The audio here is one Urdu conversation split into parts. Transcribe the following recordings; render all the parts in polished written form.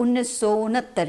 1969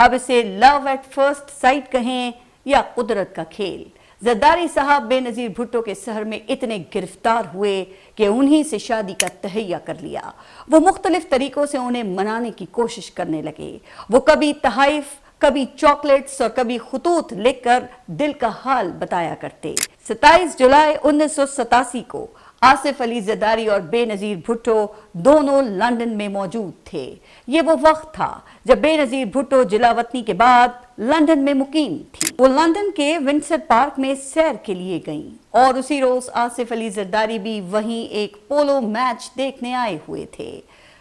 اب اسے لو ایٹ فرسٹ سائٹ کہیں یا قدرت کا کھیل، زرداری صاحب بے نظیر بھٹو کے سحر میں اتنے گرفتار ہوئے کہ انہی سے شادی کا تہیہ کر لیا۔ وہ مختلف طریقوں سے انہیں منانے کی کوشش کرنے لگے۔ وہ کبھی تحائف، کبھی چاکلیٹس اور کبھی خطوط لکھ کر دل کا حال بتایا کرتے۔ 27 جولائی 1987 کو آصف علی زرداری اور بے نظیر بھٹو دونوں لندن میں موجود تھے۔ یہ وہ وقت تھا جب بے نظیر بھٹو جلا وطنی کے بعد لندن میں مقیم تھی۔ وہ لندن کے ونڈسر پارک میں سیر کے لیے گئیں اور اسی روز آصف علی زرداری بھی وہیں ایک پولو میچ دیکھنے آئے ہوئے تھے۔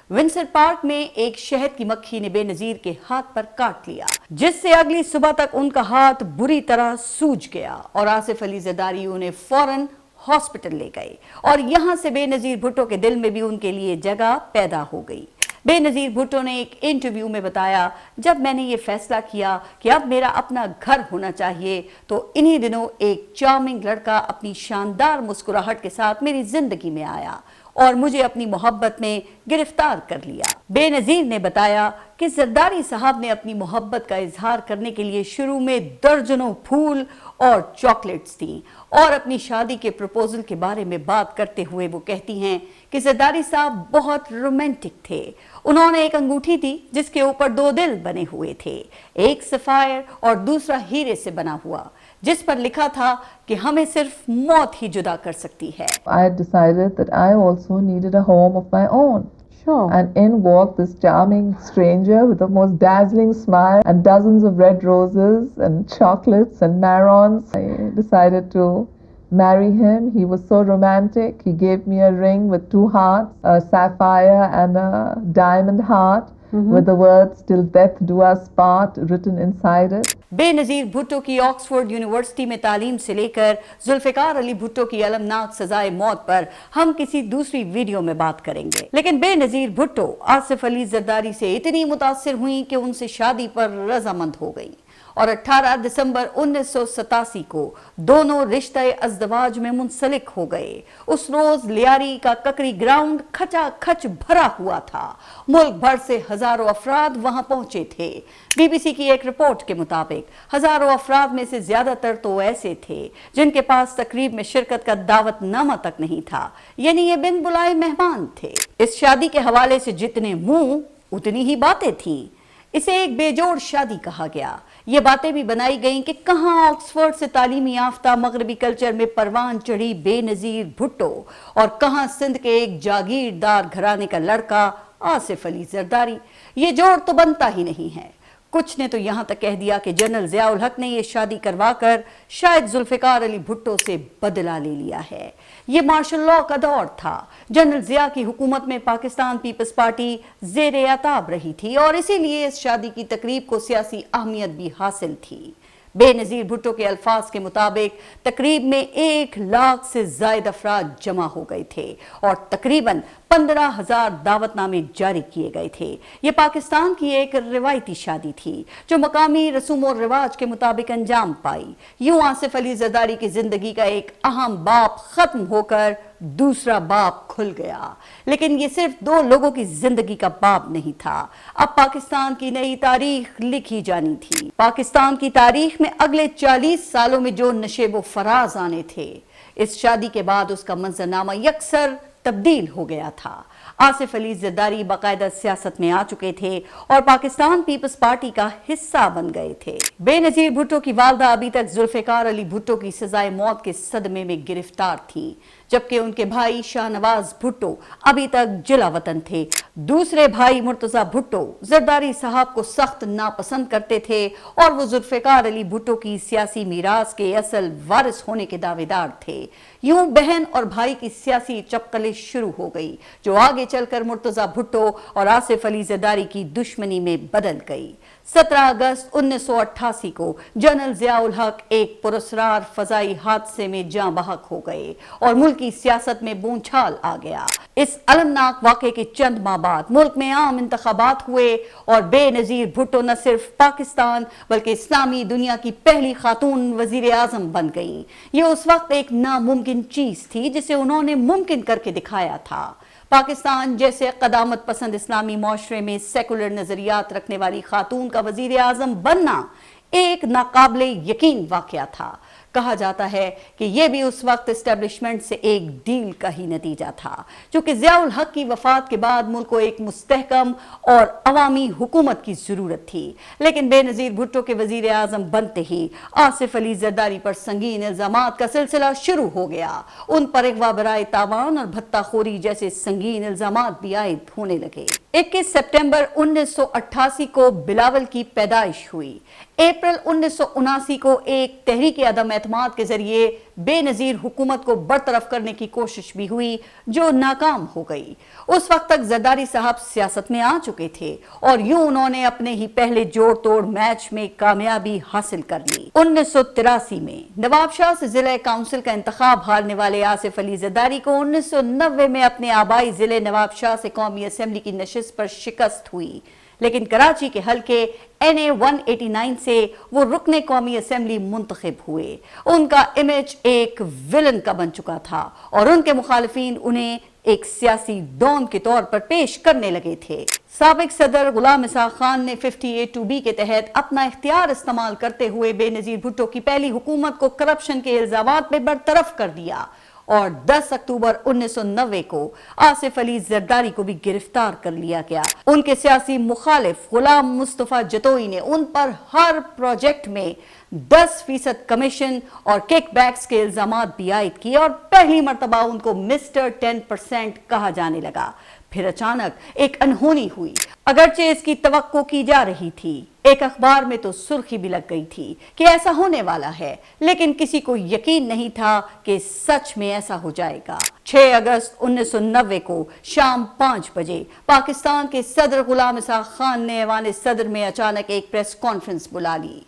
ونڈسر پارک میں ایک شہد کی مکھی نے بے نظیر کے ہاتھ پر کاٹ لیا، جس سے اگلی صبح تک ان کا ہاتھ بری طرح سوج گیا اور آصف علی زرداری انہیں فوراً ہاسپٹل لے گئے اور یہاں سے بے نظیر بھٹو کے دل میں بھی ان کے لیے جگہ پیدا ہو گئی۔ بے نظیر بھٹو نے ایک انٹرویو میں بتایا، جب میں نے یہ فیصلہ کیا کہ اب میرا اپنا گھر ہونا چاہیے تو انہی دنوں ایک چارمنگ لڑکا اپنی شاندار مسکراہٹ کے ساتھ میری زندگی میں آیا اور مجھے اپنی محبت میں گرفتار کر لیا۔ بے نظیر نے بتایا کہ زرداری صاحب نے اپنی محبت کا اظہار کرنے کے لیے شروع میں درجنوں پھول اور چاکلیٹس دیں اور اپنی شادی کے پروپوزل کے بارے میں بات کرتے ہوئے وہ کہتی ہیں کہ زرداری صاحب بہت رومانٹک تھے۔ انہوں نے ایک انگوٹھی دی جس کے اوپر 2 دل بنے ہوئے تھے، ایک سفائر اور دوسرا ہیرے سے بنا ہوا، جس پر لکھا تھا کہ ہمیں صرف موت ہی جدا کر سکتی ہے۔ I had decided that I also needed a home of my own. Sure. And in walked this charming stranger with the most dazzling smile and dozens of red roses and chocolates and marrons. I decided to marry him. He was so romantic. He gave me a ring with 2 hearts, a sapphire and a diamond heart, with the words "Till death do us part" written inside it. بے نظیر بھٹو کی آکسفورڈ یونیورسٹی میں تعلیم سے لے کر ذوالفقار علی بھٹو کی المناک سزائے موت پر ہم کسی دوسری ویڈیو میں بات کریں گے، لیکن بے نظیر بھٹو آصف علی زرداری سے اتنی متاثر ہوئیں کہ ان سے شادی پر رضامند ہو گئیں اور 18 دسمبر 1987 کو دونوں رشتہ ازدواج میں منسلک ہو گئے۔ اس روز لیاری کا ککری گراؤنڈ کھچا کھچ بھرا ہوا تھا، ملک بھر سے ہزاروں افراد وہاں پہنچے تھے۔ بی بی سی کی ایک رپورٹ کے مطابق ہزاروں افراد میں سے زیادہ تر تو ایسے تھے جن کے پاس تقریب میں شرکت کا دعوت نامہ تک نہیں تھا، یعنی یہ بن بلائے مہمان تھے۔ اس شادی کے حوالے سے جتنے منہ اتنی ہی باتیں تھیں۔ اسے ایک بے جوڑ شادی کہا گیا۔ یہ باتیں بھی بنائی گئیں کہ کہاں آکسفورڈ سے تعلیمی یافتہ مغربی کلچر میں پروان چڑھی بے نظیر بھٹو اور کہاں سندھ کے ایک جاگیردار گھرانے کا لڑکا آصف علی زرداری۔ یہ جوڑ تو بنتا ہی نہیں ہے۔ کچھ نے تو یہاں تک کہہ دیا کہ جنرل ضیاء الحق نے یہ شادی کروا کر شاید ذوالفقار علی بھٹو سے بدلہ لے لیا ہے۔ یہ مارشل لاء کا دور تھا۔ جنرل ضیاء کی حکومت میں پاکستان پیپلز پارٹی زیر اعتاب رہی تھی اور اسی لیے اس شادی کی تقریب کو سیاسی اہمیت بھی حاصل تھی۔ بے نظیر بھٹو کے الفاظ کے مطابق تقریب میں 1 لاکھ سے زائد افراد جمع ہو گئے تھے اور تقریباً 15,000 دعوت نامے جاری کیے گئے تھے۔ یہ پاکستان کی ایک روایتی شادی تھی جو مقامی رسوم و رواج کے مطابق انجام پائی۔ یوں آصف علی زرداری کی زندگی کا ایک اہم باب ختم ہو کر دوسرا باب کھل گیا، لیکن یہ صرف 2 لوگوں کی زندگی کا باب نہیں تھا۔ اب پاکستان کی نئی تاریخ لکھی جانی تھی۔ پاکستان کی تاریخ میں اگلے 40 سالوں میں جو نشیب و فراز آنے تھے، اس شادی کے بعد اس کا منظرنامہ یکسر تبدیل ہو گیا تھا۔ آصف علی زرداری باقاعدہ سیاست میں آ چکے تھے اور پاکستان پیپلز پارٹی کا حصہ بن گئے تھے۔ بے نظیر بھٹو کی والدہ ابھی تک ذوالفقار علی بھٹو کی سزائے موت کے صدمے میں گرفتار تھیں، جبکہ ان کے بھائی شاہ نواز بھٹو ابھی تک جلا وطن تھے۔ دوسرے بھائی مرتضی بھٹو زرداری صاحب کو سخت ناپسند کرتے تھے اور وہ ذوالفقار علی بھٹو کی سیاسی میراث کے اصل وارث ہونے کے دعوے دار تھے۔ یوں بہن اور بھائی کی سیاسی چپقلش شروع ہو گئی جو آگے چل کر مرتضی بھٹو اور آصف علی زرداری کی دشمنی میں بدل گئی۔ 17 اگست 1988 کو جنرل ضیاء الحق ایک پراسرار فضائی حادثے میں جاں بحق ہو گئے اور ملکی سیاست میں بونچھال آ گیا۔ اس المناک واقعے کے چند ماہ بعد ملک میں عام انتخابات ہوئے اور بے نظیر بھٹو نہ صرف پاکستان بلکہ اسلامی دنیا کی پہلی خاتون وزیر اعظم بن گئیں۔ یہ اس وقت ایک ناممکن چیز تھی جسے انہوں نے ممکن کر کے دکھایا تھا۔ پاکستان جیسے قدامت پسند اسلامی معاشرے میں سیکولر نظریات رکھنے والی خاتون کا وزیر اعظم بننا ایک ناقابل یقین واقعہ تھا۔ کہا جاتا ہے کہ یہ بھی اس وقت اسٹیبلشمنٹ سے ایک ڈیل کا ہی نتیجہ تھا، چونکہ ضیاء الحق کی وفات کے بعد ملک کو ایک مستحکم اور عوامی حکومت کی ضرورت تھی، لیکن بے نظیر بھٹو کے وزیر اعظم بنتے ہی آصف علی زرداری پر سنگین الزامات کا سلسلہ شروع ہو گیا۔ ان پر اغوا برائے تاوان اور بھتہ خوری جیسے سنگین الزامات بھی عائد ہونے لگے۔ 21 سپٹمبر 1988 کو بلاول کی پیدائش ہوئی۔ اپریل 1979 کو ایک تحریک عدم اعتماد کے ذریعے بے نظیر حکومت کو برطرف کرنے کی کوشش بھی ہوئی جو ناکام ہو گئی۔ اس وقت تک زرداری صاحب سیاست میں آ چکے تھے اور یوں انہوں نے اپنے ہی پہلے جوڑ توڑ میچ میں کامیابی حاصل کر لی۔ 1983 میں نواب شاہ سے ضلع کونسل کا انتخاب ہارنے والے آصف علی زرداری کو 1990 میں اپنے آبائی ضلع نواب شاہ سے قومی اسمبلی کی نشست پر شکست ہوئی، لیکن کراچی کے حلقے NA 189 سے وہ رکن قومی اسمبلی منتخب ہوئے۔ ان کا امیج ایک ویلن کا بن چکا تھا اور ان کے مخالفین انہیں ایک سیاسی ڈان کے طور پر پیش کرنے لگے تھے۔ سابق صدر غلام اسحاق خان نے 58(2)B کے تحت اپنا اختیار استعمال کرتے ہوئے بے نظیر بھٹو کی پہلی حکومت کو کرپشن کے الزامات میں برطرف کر دیا اور 10 اکتوبر 1990 کو آصف علی زرداری کو بھی گرفتار کر لیا گیا۔ ان کے سیاسی مخالف غلام مصطفیٰ جتوئی نے ان پر ہر پروجیکٹ میں 10% کمیشن اور کک بیکس کے الزامات بھی عائد کیے اور پہلی مرتبہ ان کو مسٹر 10% کہا جانے لگا۔ پھر اچانک ایک انہونی ہوئی، اگرچہ اس کی توقع کی جا رہی تھی۔ ایک اخبار میں تو سرخی بھی لگ گئی تھی کہ ایسا ہونے والا ہے، لیکن کسی کو یقین نہیں تھا کہ سچ میں ایسا ہو جائے گا۔ 6 اگست 1990 کو شام 5 بجے پاکستان کے صدر غلام اسحاق خان نے ایوان صدر میں اچانک ایک پریس کانفرنس بلا لی۔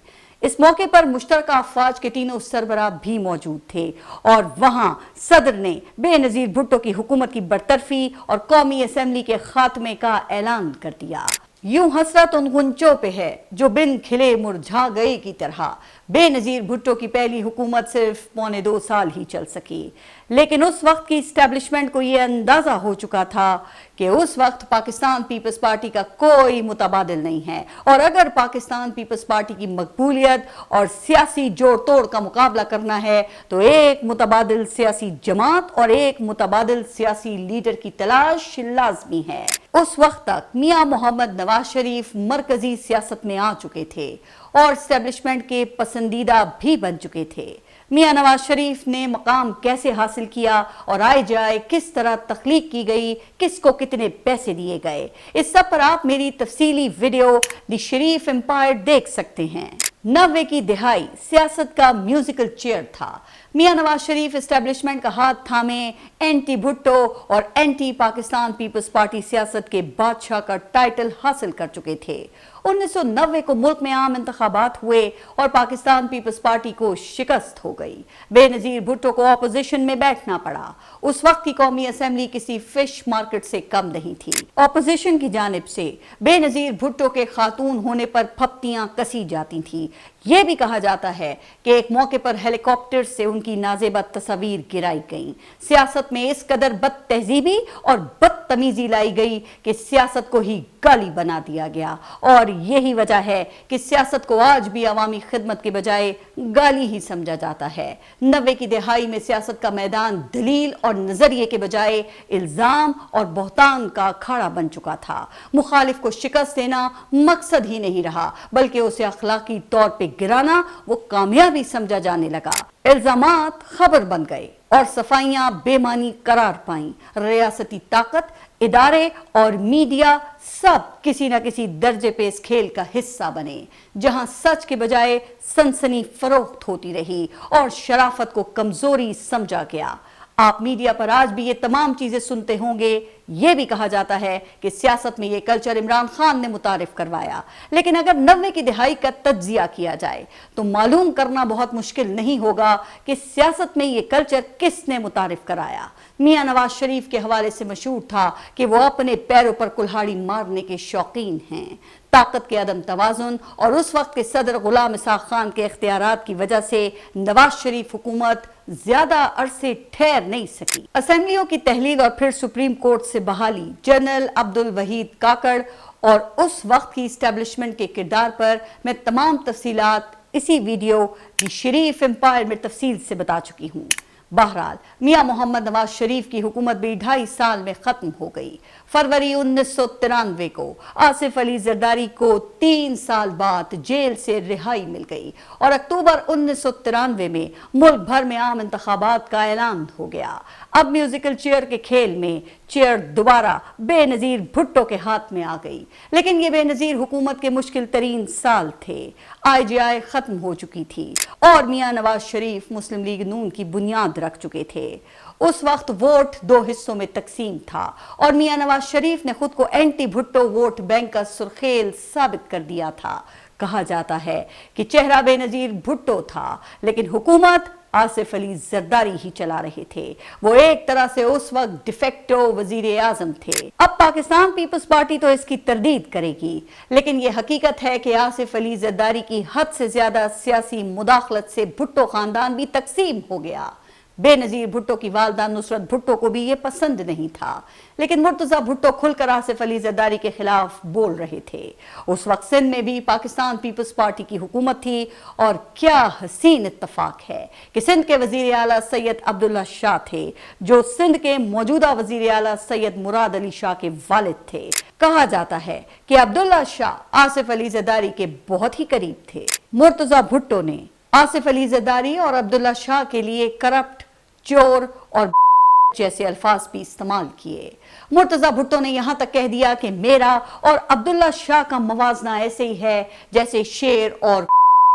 اس موقع پر مشترکہ افواج کے تینوں سربراہ بھی موجود تھے اور وہاں صدر نے بے نظیر بھٹو کی حکومت کی برطرفی اور قومی اسمبلی کے خاتمے کا اعلان کر دیا۔ یوں حسرت ان غنچوں پہ ہے جو بن کھلے مرجھا گئے کی طرح بے نظیر بھٹو کی پہلی حکومت صرف 1.25 سال ہی چل سکی، لیکن اس وقت کی اسٹیبلشمنٹ کو یہ اندازہ ہو چکا تھا کہ اس وقت پاکستان پیپلز پارٹی کا کوئی متبادل نہیں ہے، اور اگر پاکستان پیپلز پارٹی کی مقبولیت اور سیاسی جوڑ توڑ کا مقابلہ کرنا ہے تو ایک متبادل سیاسی جماعت اور ایک متبادل سیاسی لیڈر کی تلاش لازمی ہے۔ اس وقت تک میاں محمد نواز شریف مرکزی سیاست میں آ چکے تھے اور اسٹیبلشمنٹ کے پسندیدہ بھی بن چکے تھے۔ میاں نواز شریف نے مقام کیسے حاصل کیا اور آئے جائے کس طرح تخلیق کی گئی، کس کو کتنے پیسے دیے گئے، اس سب پر آپ میری تفصیلی ویڈیو دی شریف امپائر دیکھ سکتے ہیں۔ 90 کی دہائی سیاست کا میوزیکل چیئر تھا۔ میاں نواز شریف اسٹیبلشمنٹ کا ہاتھ تھامے اینٹی بھٹو اور اینٹی پاکستان پیپلز پارٹی سیاست کے بادشاہ کا ٹائٹل حاصل کر چکے تھے۔ 1990 کو ملک میں عام انتخابات ہوئے اور پاکستان پیپلز پارٹی کو شکست ہو گئی۔ بے نظیر بھٹو کو اپوزیشن میں بیٹھنا پڑا۔ اس وقت کی قومی اسمبلی کسی فش مارکیٹ سے کم نہیں تھی۔ اپوزیشن کی جانب سے بے نظیر بھٹو کے خاتون ہونے پر پھپتیاں کسی جاتی تھیں۔ یہ بھی کہا جاتا ہے کہ ایک موقع پر ہیلی کاپٹر سے ان کی نازیبہ تصاویر گرائی گئیں۔ سیاست میں اس قدر بد تہذیبی اور بدتمیزی لائی گئی کہ سیاست کو ہی گالی بنا دیا گیا، اور یہی وجہ ہے کہ سیاست کو آج بھی عوامی خدمت کے بجائے گالی ہی سمجھا جاتا ہے۔ 90 کی دہائی میں سیاست کا میدان دلیل اور نظریے کے بجائے الزام اور بہتان کا اکھاڑا بن چکا تھا۔ مخالف کو شکست دینا مقصد ہی نہیں رہا، بلکہ اسے اخلاقی طور پہ گرانا وہ کامیابی سمجھا جانے لگا۔ الزامات خبر بن گئے اور صفائیاں بے معنی قرار پائیں۔ ریاستی طاقت، ادارے اور میڈیا سب کسی نہ کسی درجے پہ اس کھیل کا حصہ بنے، جہاں سچ کے بجائے سنسنی فروخت ہوتی رہی اور شرافت کو کمزوری سمجھا گیا۔ آپ میڈیا پر آج بھی یہ تمام چیزیں سنتے ہوں گے۔ یہ بھی کہا جاتا ہے کہ سیاست میں یہ کلچر عمران خان نے متعارف کروایا، لیکن اگر 90 کی دہائی کا تجزیہ کیا جائے تو معلوم کرنا بہت مشکل نہیں ہوگا کہ سیاست میں یہ کلچر کس نے متعارف کرایا۔ میاں نواز شریف کے حوالے سے مشہور تھا کہ وہ اپنے پیروں پر کلہاڑی مارنے کے شوقین ہیں۔ طاقت کے عدم توازن اور اس وقت کے صدر غلام اسحاق خان کے اختیارات کی وجہ سے نواز شریف حکومت زیادہ عرصے ٹھہر نہیں سکی۔ اسمبلیوں کی تحلیل اور پھر سپریم کورٹ سے بحالی، جنرل عبد الوحید کاکڑ اور اس وقت کی اسٹیبلشمنٹ کے کردار پر میں تمام تفصیلات اسی ویڈیو دی شریف امپائر میں تفصیل سے بتا چکی ہوں۔ بہرحال میاں محمد نواز شریف کی حکومت بھی 2.5 سال میں ختم ہو گئی۔ فروری 1993 کو آصف علی زرداری کو 3 سال بعد جیل سے رہائی مل گئی اور اکتوبر 1993 میں ملک بھر میں عام انتخابات کا اعلان ہو گیا۔ اب میوزیکل چیئر کے کھیل میں چیئر دوبارہ بے نظیر بھٹو کے ہاتھ میں آ گئی، لیکن یہ بے نظیر حکومت کے مشکل ترین سال تھے۔ IGI ختم ہو چکی تھی اور میاں نواز شریف مسلم لیگ نون کی بنیاد رکھ چکے تھے۔ اس وقت ووٹ 2 حصوں میں تقسیم تھا اور میاں نواز شریف نے خود کو اینٹی بھٹو ووٹ بینک کا سرخیل ثابت کر دیا تھا۔ کہا جاتا ہے کہ چہرہ بے نظیر بھٹو تھا، لیکن حکومت آصف علی زرداری ہی چلا رہے تھے۔ وہ ایک طرح سے اس وقت ڈیفیکٹو وزیر اعظم تھے۔ اب پاکستان پیپلز پارٹی تو اس کی تردید کرے گی، لیکن یہ حقیقت ہے کہ آصف علی زرداری کی حد سے زیادہ سیاسی مداخلت سے بھٹو خاندان بھی تقسیم ہو گیا۔ بے نظیر بھٹو کی والدہ نصرت بھٹو کو بھی یہ پسند نہیں تھا، لیکن مرتضیٰ بھٹو کھل کر آصف علی زرداری کے خلاف بول رہے تھے۔ اس وقت سندھ میں بھی پاکستان پیپلز پارٹی کی حکومت تھی، اور کیا حسین اتفاق ہے کہ سندھ کے وزیر اعلیٰ سید عبداللہ شاہ تھے، جو سندھ کے موجودہ وزیر اعلیٰ سید مراد علی شاہ کے والد تھے۔ کہا جاتا ہے کہ عبداللہ شاہ آصف علی زرداری کے بہت ہی قریب تھے۔ مرتضیٰ بھٹو نے آصف علی زرداری اور عبداللہ شاہ کے لیے کرپٹ، چور اور جیسے الفاظ بھی استعمال کیے۔ مرتضیٰ بھٹو نے یہاں تک کہہ دیا کہ میرا اور عبداللہ شاہ کا موازنہ ایسے ہی ہے جیسے شیر اور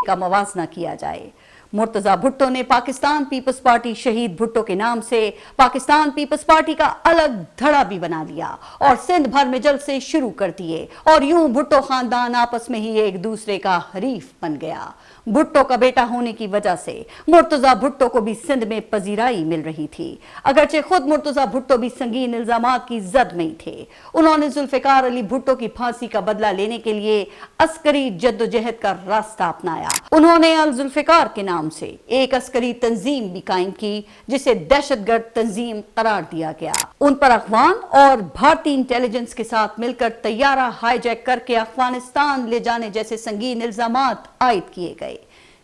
کا موازنہ کیا جائے۔ مرتضیٰ بھٹو نے پاکستان پیپلز پارٹی شہید بھٹو کے نام سے پاکستان پیپلز پارٹی کا الگ دھڑا بھی بنا لیا اور سندھ بھر میں جلسے شروع کر دیے، اور یوں بھٹو خاندان آپس میں ہی ایک دوسرے کا حریف بن گیا۔ بھٹو کا بیٹا ہونے کی وجہ سے مرتضیٰ بھٹو کو بھی سندھ میں پذیرائی مل رہی تھی، اگرچہ خود مرتضیٰ بھٹو بھی سنگین الزامات کی زد میں تھے۔ انہوں نے ذوالفقار علی بھٹو کی پھانسی کا بدلہ لینے کے لیے عسکری جدوجہد کا راستہ اپنایا۔ انہوں نے الذوالفقار کے نام سے ایک عسکری تنظیم بھی قائم کی، جسے دہشت گرد تنظیم قرار دیا گیا۔ ان پر افغان اور بھارتی انٹیلیجنس کے ساتھ مل کر طیارہ ہائی جیک کر کے افغانستان لے جانے جیسے سنگین الزامات عائد کیے گئے۔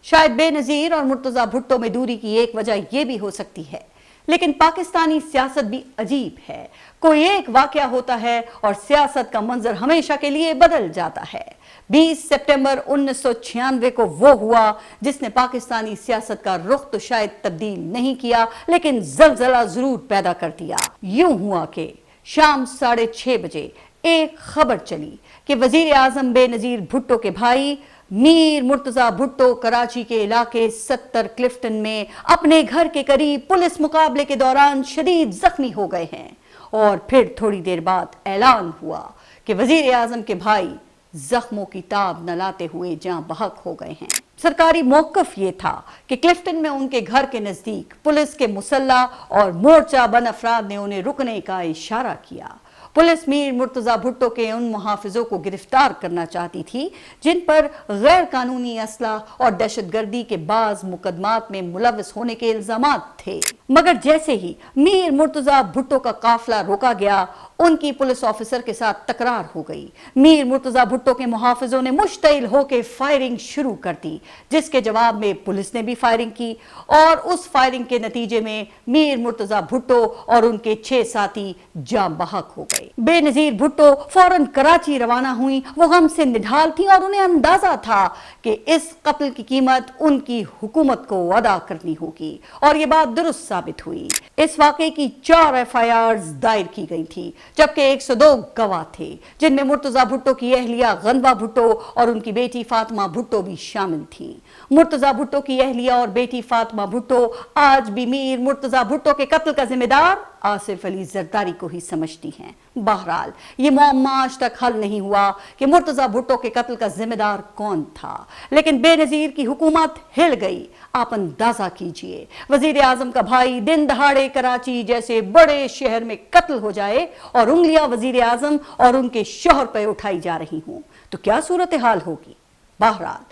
شاید بے نظیر اور مرتضیٰ بھٹو میں دوری کی ایک وجہ یہ بھی ہو سکتی ہے، لیکن پاکستانی سیاست بھی عجیب ہے۔ کوئی ایک واقعہ ہوتا ہے اور سیاست کا منظر ہمیشہ کے لیے بدل جاتا ہے۔ 20 سپٹمبر 1996 کو وہ ہوا جس نے پاکستانی سیاست کا رخ تو شاید تبدیل نہیں کیا، لیکن زلزلہ ضرور پیدا کر دیا۔ یوں ہوا کہ شام 6:30 بجے ایک خبر چلی کہ وزیر اعظم بے نظیر بھٹو کے بھائی میر مرتضیٰ بھٹو کراچی کے علاقے 70 کلفٹن میں اپنے گھر کے قریب پولیس مقابلے کے دوران شدید زخمی ہو گئے ہیں، اور پھر تھوڑی دیر بعد اعلان ہوا کہ وزیر اعظم کے بھائی زخموں کی تاب نہ لاتے ہوئے جاں بحق ہو گئے ہیں۔ سرکاری موقف یہ تھا کہ کلفٹن میں ان کے گھر کے نزدیک پولیس کے مسلح اور مورچہ بند افراد نے انہیں رکنے کا اشارہ کیا۔ پولیس میر مرتضیٰ بھٹو کے ان محافظوں کو گرفتار کرنا چاہتی تھی جن پر غیر قانونی اسلحہ اور دہشت گردی کے بعض مقدمات میں ملوث ہونے کے الزامات تھے، مگر جیسے ہی میر مرتضیٰ بھٹو کا قافلہ روکا گیا، ان کی پولیس آفیسر کے ساتھ تکرار ہو گئی۔ میر مرتضیٰ بھٹو کے محافظوں نے مشتعل ہو کے فائرنگ شروع کر دی، جس کے جواب میں پولیس نے بھی فائرنگ کی، اور اس فائرنگ کے نتیجے میں میر مرتضیٰ بھٹو اور ان کے 6 ساتھی جاں بحق ہو گئے۔ بے نظیر بھٹو فوراً کراچی روانہ ہوئیں۔ وہ غم سے نڈھال تھیں اور انہیں اندازہ تھا کہ اس قتل کی قیمت ان کی حکومت کو ادا کرنی ہوگی، اور یہ بات درست ثابت ہوئی۔ اس واقعے کی 4 FIRs دائر کی گئی تھی، جبکہ 102 گواہ تھے، جن میں مرتضیٰ بھٹو کی اہلیہ غنوہ بھٹو اور ان کی بیٹی فاطمہ بھٹو بھی شامل تھیں۔ مرتضیٰ بھٹو کی اہلیہ اور بیٹی فاطمہ بھٹو آج بھی میر مرتضیٰ بھٹو کے قتل کا ذمہ دار آصف علی زرداری کو ہی سمجھتی ہیں۔ بہرحال یہ معمہ آج تک حل نہیں ہوا کہ مرتضیٰ بھٹو کے قتل کا ذمہ دار کون تھا، لیکن بے نظیر کی حکومت ہل گئی۔ آپ اندازہ کیجئے، وزیر اعظم کا بھائی دن دہاڑے کراچی جیسے بڑے شہر میں قتل ہو جائے اور انگلیاں وزیر اعظم اور ان کے شوہر پہ اٹھائی جا رہی ہوں تو کیا صورتحال ہوگی؟ بہرحال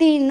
3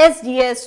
SDS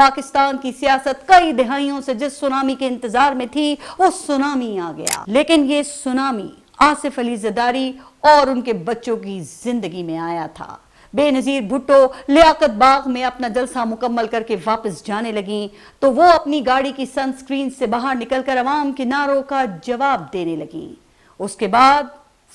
پاکستان کی سیاست کئی دہائیوں سے جس سونامی کے انتظار میں تھی وہ سونامی آ گیا، لیکن یہ سونامی آصف علی زرداری اور ان کے بچوں کی زندگی میں آیا تھا۔ بے نظیر بھٹو لیاقت باغ میں اپنا جلسہ مکمل کر کے واپس جانے لگیں تو وہ اپنی گاڑی کی سن سکرین سے باہر نکل کر عوام کے نعروں کا جواب دینے لگیں۔ اس کے بعد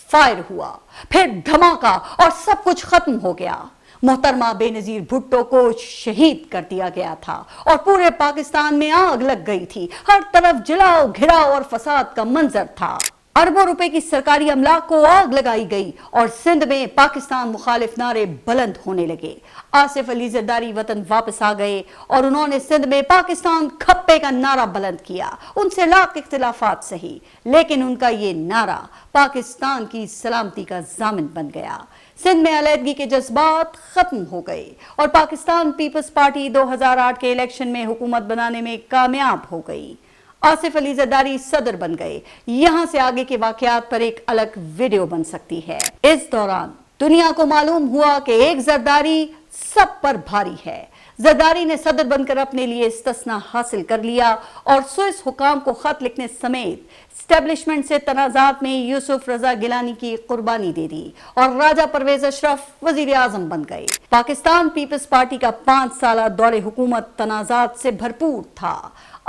فائر ہوا، پھر دھماکہ اور سب کچھ ختم ہو گیا۔ محترمہ بے نظیر بھٹو کو شہید کر دیا گیا تھا اور پورے پاکستان میں آگ لگ گئی تھی، ہر طرف جلاؤ گھراؤ اور فساد کا منظر تھا۔ اربوں روپے کی سرکاری املاک کو آگ لگائی گئی اور سندھ میں پاکستان مخالف نعرے بلند ہونے لگے۔ آصف علی زرداری وطن واپس آ گئے اور انہوں نے سندھ میں پاکستان کھپے کا نعرہ بلند کیا۔ ان سے لاکھ اختلافات سہی، لیکن ان کا یہ نعرہ پاکستان کی سلامتی کا ضامن بن گیا۔ سندھ میں علیحدگی کے جذبات ختم ہو گئے اور پاکستان پیپلز پارٹی 2008 کے الیکشن میں حکومت بنانے میں کامیاب ہو گئی۔ آصف علی زرداری صدر بن گئے۔ یہاں سے آگے کے واقعات پر ایک الگ ویڈیو بن سکتی ہے۔ اس دوران دنیا کو معلوم ہوا کہ ایک زرداری سب پر بھاری ہے۔ زرداری نے صدر بن کر اپنے لیے استثناء حاصل کر لیا اور سوئس حکام کو خط لکھنے سمیت اسٹیبلشمنٹ سے تنازعات میں یوسف رضا گیلانی کی قربانی دے دی اور راجہ پرویز اشرف وزیر اعظم بن گئے۔ پاکستان پیپلز پارٹی کا 5 سالہ دور حکومت تنازعات سے بھرپور تھا۔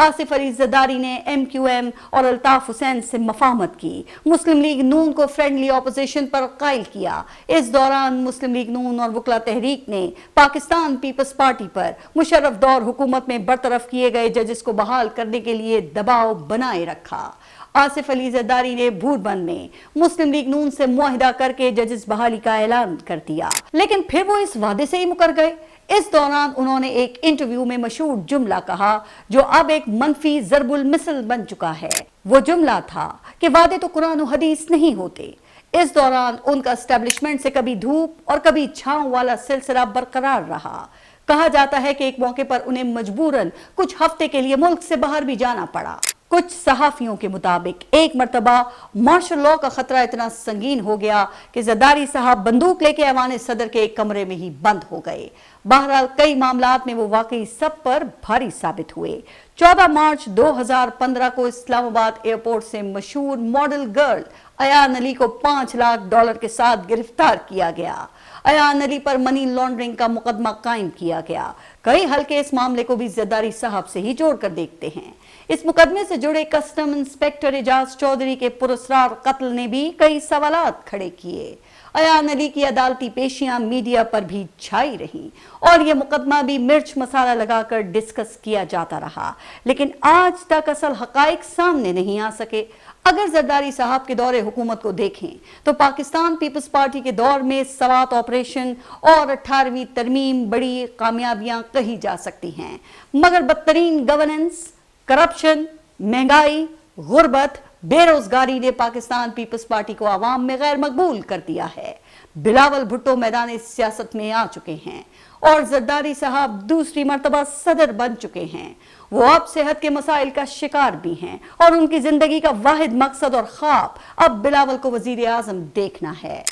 آصف علی زرداری نے ایم کیو ایم اور الطاف حسین سے مفاہمت کی، مسلم لیگ نون کو فرینڈلی اپوزیشن پر قائل کیا۔ اس دوران مسلم لیگ نون اور وکلا تحریک نے پاکستان پیپلز پارٹی پر مشرف دور حکومت میں برطرف کیے گئے ججز کو بحال کرنے کے لیے دباؤ بنائے رکھا۔ آصف علی زرداری نے بھور بند میں مسلم لیگ نون سے معاہدہ کر کے ججز بحالی کا اعلان کر دیا، لیکن پھر وہ اس وعدے سے ہی مکر گئے۔ اس دوران انہوں نے ایک انٹرویو میں مشہور جملہ کہا جو اب ایک منفی ضرب المثل بن چکا ہے۔ وہ جملہ تھا کہ وعدے تو قرآن و حدیث نہیں ہوتے۔ اس دوران ان کا اسٹیبلشمنٹ سے کبھی دھوپ اور کبھی چھاؤں والا سلسلہ برقرار رہا۔ کہا جاتا ہے کہ ایک موقع پر انہیں مجبوراً کچھ ہفتے کے لیے ملک سے باہر بھی جانا پڑا۔ کچھ صحافیوں کے مطابق ایک مرتبہ مارشل لاء کا خطرہ اتنا سنگین ہو گیا کہ زرداری صاحب بندوق لے کے ایوان صدر کے ایک کمرے میں ہی بند ہو گئے۔ بہرحال کئی معاملات میں وہ واقعی سب پر بھاری ثابت ہوئے۔ 14 مارچ 2015 کو اسلام آباد ایئرپورٹ سے مشہور ماڈل گرل ایان علی کو $5 لاکھ کے ساتھ گرفتار کیا گیا۔ ایان علی پر منی لانڈرنگ کا مقدمہ قائم کیا گیا۔ کئی حلقے اس معاملے کو بھی زرداری صاحب سے ہی جوڑ کر دیکھتے ہیں۔ اس مقدمے سے جڑے کسٹم انسپیکٹر اعجاز چودھری کے پراسرار قتل نے بھی کئی سوالات کھڑے کیے۔ ایان علی کی عدالتی پیشیاں میڈیا پر بھی چھائی رہیں اور یہ مقدمہ بھی مرچ مسالہ لگا کر ڈسکس کیا جاتا رہا، لیکن آج تک اصل حقائق سامنے نہیں آ سکے۔ اگر زرداری صاحب کے دور حکومت کو دیکھیں تو پاکستان پیپلز پارٹی کے دور میں سوات آپریشن اور 18ویں ترمیم بڑی کامیابیاں کہی جا سکتی ہیں، مگر بدترین گورننس، کرپشن، مہنگائی، غربت، بے روزگاری نے پاکستان پیپلز پارٹی کو عوام میں غیر مقبول کر دیا ہے۔ بلاول بھٹو میدان سیاست میں آ چکے ہیں اور زرداری صاحب دوسری مرتبہ صدر بن چکے ہیں۔ وہ اب صحت کے مسائل کا شکار بھی ہیں اور ان کی زندگی کا واحد مقصد اور خواب اب بلاول کو وزیر اعظم دیکھنا ہے۔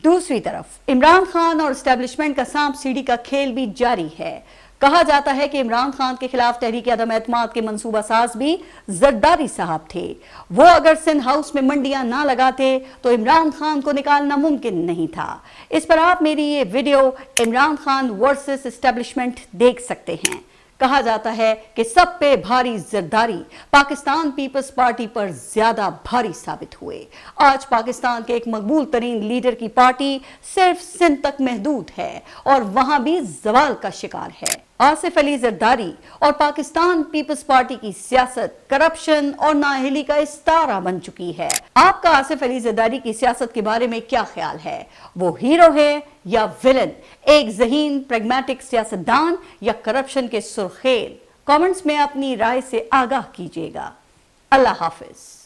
دوسری طرف عمران خان اور اسٹیبلشمنٹ کا سانپ سیڑھی کا کھیل بھی جاری ہے۔ کہا جاتا ہے کہ عمران خان کے خلاف تحریک عدم اعتماد کے منصوبہ ساز بھی زرداری صاحب تھے۔ وہ اگر سندھ ہاؤس میں منڈیاں نہ لگاتے تو عمران خان کو نکالنا ممکن نہیں تھا۔ اس پر آپ میری یہ video Imran Khan versus establishment دیکھ سکتے ہیں۔ کہا جاتا ہے کہ سب پہ بھاری زرداری پاکستان پیپلز پارٹی پر زیادہ بھاری ثابت ہوئے۔ آج پاکستان کے ایک مقبول ترین لیڈر کی پارٹی صرف سندھ تک محدود ہے اور وہاں بھی زوال کا شکار ہے۔ آصف علی زرداری اور پاکستان پیپلز پارٹی کی سیاست کرپشن اور نااہلی کا استعارہ بن چکی ہے۔ آپ کا آصف علی زرداری کی سیاست کے بارے میں کیا خیال ہے؟ وہ ہیرو ہے یا ویلن، ایک ذہین پریگمیٹک سیاستدان یا کرپشن کے سرخیل؟ کامنٹس میں اپنی رائے سے آگاہ کیجیے گا۔ اللہ حافظ۔